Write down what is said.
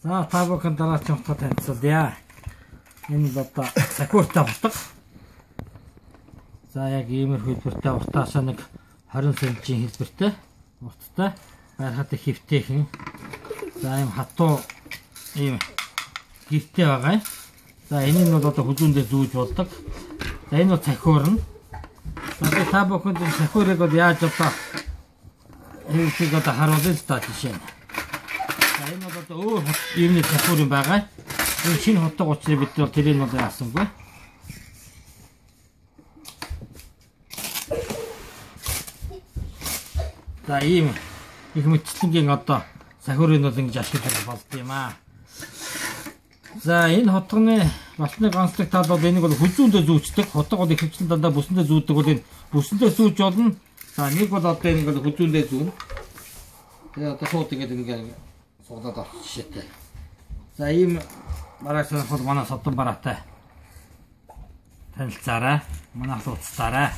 За та бүхэн дараагийн утга танилцуулъя. Энэ бол одоо сахиуртай утга. За яг иймэрхүү хэлбэртэй утгаасаа нэг 20 см-ийн хэлбэртэй утгатай байхад их хөвтэйхэн. За ийм хатуу ийм гэртэй байгаа. За энэ нь бол одоо хүлүүндээ зүүж болдог. За энэ бол сахиурна. За та бүхэнд энэ сахиурыг бол яаж одоо хийхийг одоо харуулъя л та жишээ нь. За энэ бол одоо өөр юмны сахиур юм байгаа. Энэ шинэ хотог учраас бид бол тэрийг бол яасангүй. За ийм их мэтчлэнгийн одоо сахиурыг бол ингэж ашиглаж болд юм аа. За энэ хотгоны болсны ганцлог тал бол энийг бол хүзүүндээ зүүчдэг. Хотог бол их хвчлэн дандаа бүсэндээ зүүдэг бол энэ бүсэндээ зүүж болно. За нэг бол одоо энэ бол хүзүүндээ зүүн. Тэгээ одоо шууд ингэ суулаад авах жишээтэй. За ийм маргааш бол манай содон бараатай танилцаарай. Манайх ууцтаарай.